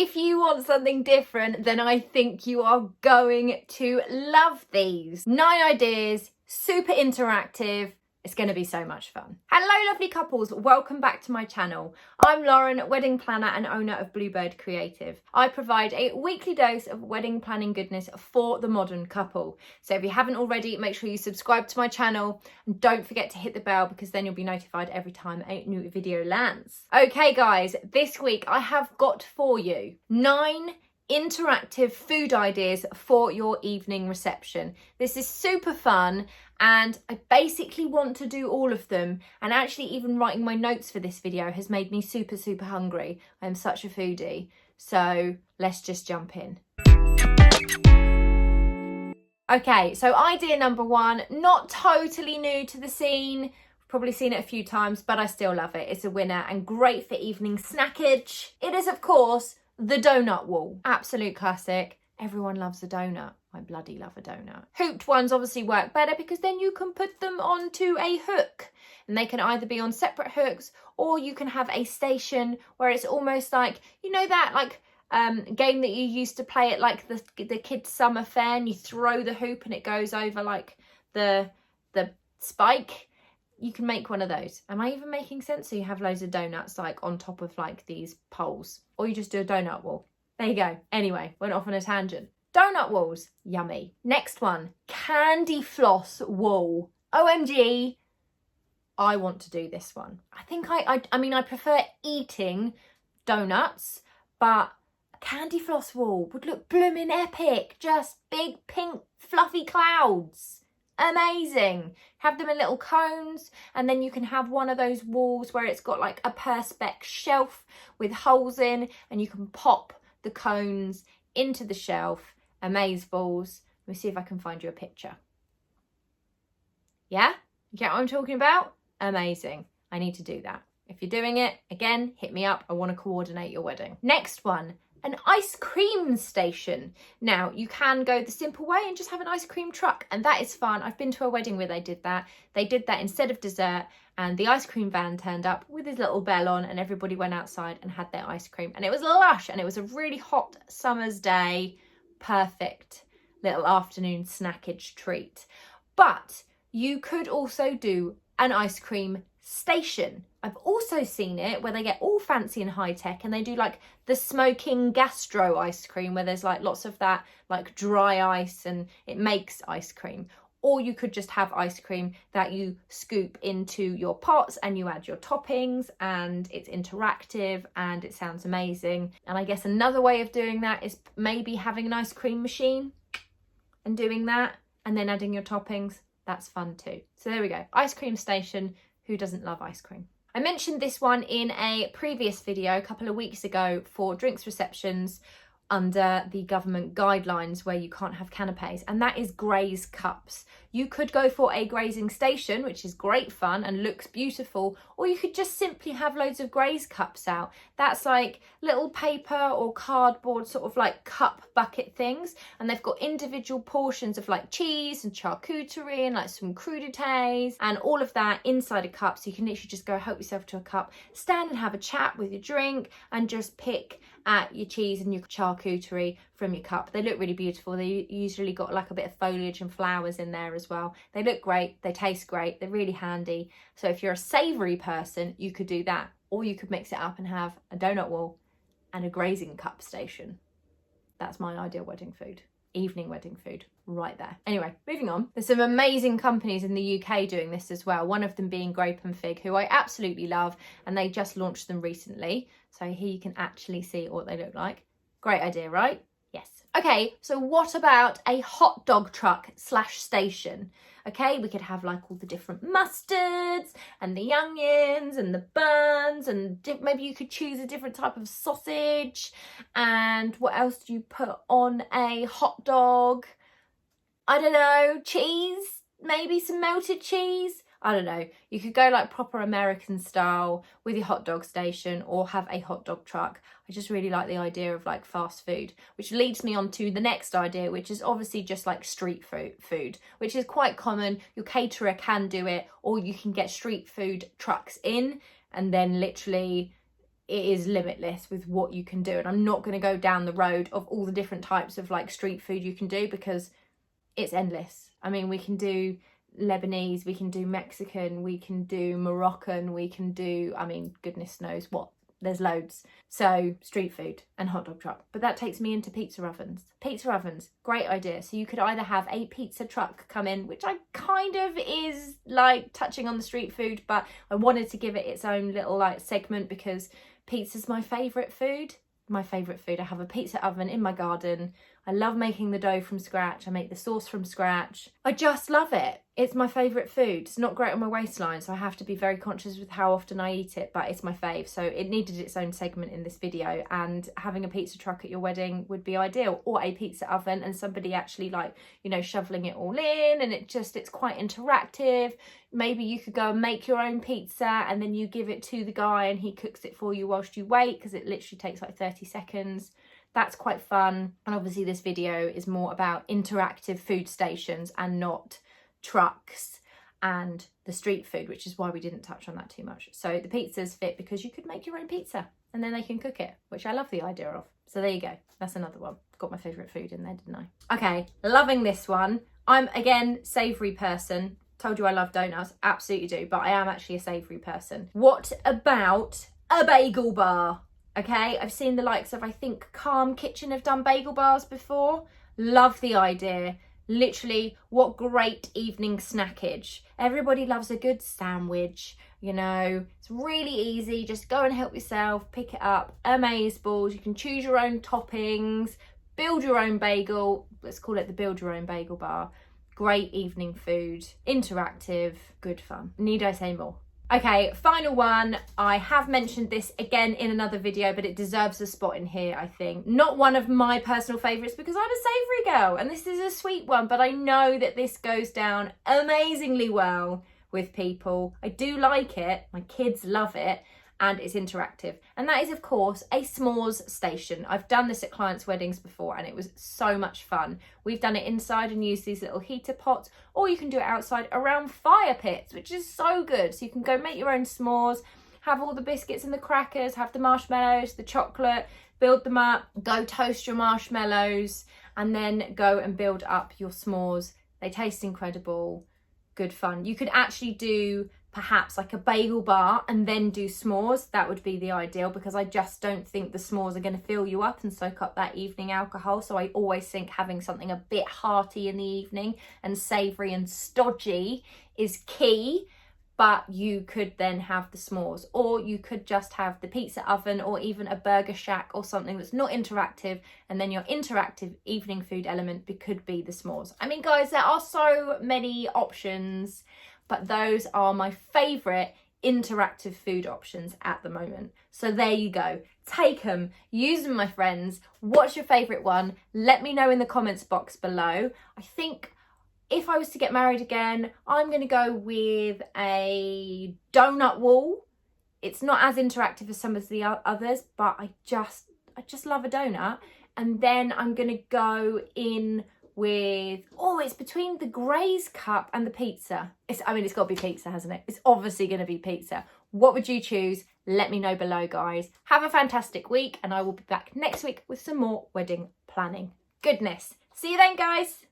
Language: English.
if you want something different, then I think you are going to love these. 9 ideas, super interactive. It's going to be so much fun. Hello lovely couples, welcome back to my channel. I'm Lauren, wedding planner and owner of Bluebird Creative. I provide a weekly dose of wedding planning goodness for the modern couple. So if you haven't already, make sure you subscribe to my channel and don't forget to hit the bell because then you'll be notified every time a new video lands. Okay guys, this week I have got for you 9 interactive food ideas for your evening reception. This is super fun and I basically want to do all of them, and actually even writing my notes for this video has made me super hungry. I'm such a foodie. So let's just jump in. Okay, so idea number 1, not totally new to the scene. Probably seen it a few times, but I still love it. It's a winner and great for evening snackage. It is, of course, the donut wall. Absolute classic. Everyone loves a donut. I bloody love a donut. Hooped ones obviously work better because then you can put them onto a hook and they can either be on separate hooks or you can have a station where it's almost like, you know that like game that you used to play at like the kids' summer fair and you throw the hoop and it goes over like the spike. You can make one of those. Am I even making sense? So you have loads of donuts like on top of like these poles, or you just do a donut wall. There you go. Anyway, went off on a tangent. Donut walls, yummy. Next one, candy floss wall. OMG, I want to do this one. I think I mean, I prefer eating donuts, but a candy floss wall would look blooming epic. Just big pink fluffy clouds. Amazing. Have them in little cones, and then you can have one of those walls where it's got like a perspex shelf with holes in, and you can pop the cones into the shelf. Amazeballs. Let me see if I can find you a picture. Yeah? You get what I'm talking about? Amazing. I need to do that. If you're doing it, again, hit me up. I want to coordinate your wedding. Next one. An ice cream station. Now, you can go the simple way and just have an ice cream truck, and that is fun. I've been to a wedding where they did that. They did that instead of dessert, and the ice cream van turned up with his little bell on, and everybody went outside and had their ice cream. And it was lush, and it was a really hot summer's day. Perfect little afternoon snackage treat. But you could also do an ice cream station. I've also seen it where they get all fancy and high tech and they do like the smoking gastro ice cream where there's like lots of that like dry ice and it makes ice cream. Or you could just have ice cream that you scoop into your pots and you add your toppings, and it's interactive and it sounds amazing. And I guess another way of doing that is maybe having an ice cream machine and doing that and then adding your toppings. That's fun too. So there we go. Ice cream station. Who doesn't love ice cream? I mentioned this one in a previous video a couple of weeks ago for drinks receptions under the government guidelines where you can't have canapes, and that is graze cups. You could go for a grazing station, which is great fun and looks beautiful, or you could just simply have loads of graze cups out. That's like little paper or cardboard sort of like cup bucket things, and they've got individual portions of like cheese and charcuterie and like some crudités and all of that inside a cup, so you can literally just go help yourself to a cup, stand and have a chat with your drink and just pick at your cheese and your charcuterie from your cup. They look really beautiful. They usually got like a bit of foliage and flowers in there as well. They look great, they taste great, they're really handy. So if you're a savoury person, you could do that, or you could mix it up and have a donut wall and a grazing cup station. That's my ideal wedding food. Evening wedding food right there. Anyway, moving on. There's some amazing companies in the UK doing this as well, one of them being Grape and Fig, who I absolutely love, and they just launched them recently, so here you can actually see what they look like. Great idea, right? Yes. Okay, so what about a hot dog truck / station? Okay, we could have like all the different mustards and the onions and the buns, and maybe you could choose a different type of sausage. And what else do you put on a hot dog? I don't know, cheese, maybe some melted cheese. I don't know. You could go like proper American style with your hot dog station, or have a hot dog truck. I just really like the idea of like fast food, which leads me on to the next idea, which is obviously just like street food, which is quite common. Your caterer can do it, or you can get street food trucks in, and then literally it is limitless with what you can do. And I'm not going to go down the road of all the different types of like street food you can do, because it's endless. I mean, we can do Lebanese, we can do Mexican, we can do Moroccan, we can do, I mean, goodness knows what. There's loads. So street food and hot dog truck. But that takes me into pizza ovens. Pizza ovens, great idea. So you could either have a pizza truck come in, which I kind of is like touching on the street food, but I wanted to give it its own little like segment because pizza's my favourite food. My favourite food. I have a pizza oven in my garden. I love making the dough from scratch. I make the sauce from scratch. I just love it. It's my favourite food. It's not great on my waistline, so I have to be very conscious with how often I eat it, but it's my fave. So it needed its own segment in this video, and having a pizza truck at your wedding would be ideal, or a pizza oven and somebody actually like, you know, shoveling it all in, and it's quite interactive. Maybe you could go and make your own pizza and then you give it to the guy and he cooks it for you whilst you wait, because it literally takes like 30 seconds. That's quite fun. And obviously this video is more about interactive food stations and not trucks and the street food, which is why we didn't touch on that too much. So the pizzas fit because you could make your own pizza and then they can cook it, which I love the idea of. So there you go. That's another one. Got my favourite food in there, didn't I? Okay, loving this one. I'm, again, savoury person. Told you I love donuts. Absolutely do. But I am actually a savoury person. What about a bagel bar? Okay, I've seen the likes of, I think, Calm Kitchen have done bagel bars before. Love the idea. Literally, what great evening snackage. Everybody loves a good sandwich, you know. It's really easy. Just go and help yourself, pick it up. Amazeballs. You can choose your own toppings, build your own bagel. Let's call it the build your own bagel bar. Great evening food, interactive, good fun. Need I say more? Okay, final one. I have mentioned this again in another video, but it deserves a spot in here, I think. Not one of my personal favourites because I'm a savoury girl and this is a sweet one, but I know that this goes down amazingly well with people. I do like it, my kids love it, and it's interactive. And that is, of course, a s'mores station. I've done this at clients' weddings before and it was so much fun. We've done it inside and used these little heater pots, or you can do it outside around fire pits, which is so good. So you can go make your own s'mores, have all the biscuits and the crackers, have the marshmallows, the chocolate, build them up, go toast your marshmallows, and then go and build up your s'mores. They taste incredible, good fun. You could actually do perhaps like a bagel bar and then do s'mores. That would be the ideal, because I just don't think the s'mores are going to fill you up and soak up that evening alcohol. So I always think having something a bit hearty in the evening and savoury and stodgy is key. But you could then have the s'mores, or you could just have the pizza oven, or even a burger shack or something that's not interactive, and then your interactive evening food element could be the s'mores. I mean, guys, there are so many options, but those are my favourite interactive food options at the moment. So there you go. Take them, use them, my friends. What's your favourite one? Let me know in the comments box below. I think if I was to get married again, I'm going to go with a donut wall. It's not as interactive as some of the others, but I just love a donut. And then I'm going to go in with, it's between the Graze cup and the pizza. It's got to be pizza, hasn't it? It's obviously going to be pizza. What would you choose? Let me know below, guys. Have a fantastic week, and I will be back next week with some more wedding planning goodness. See you then, guys.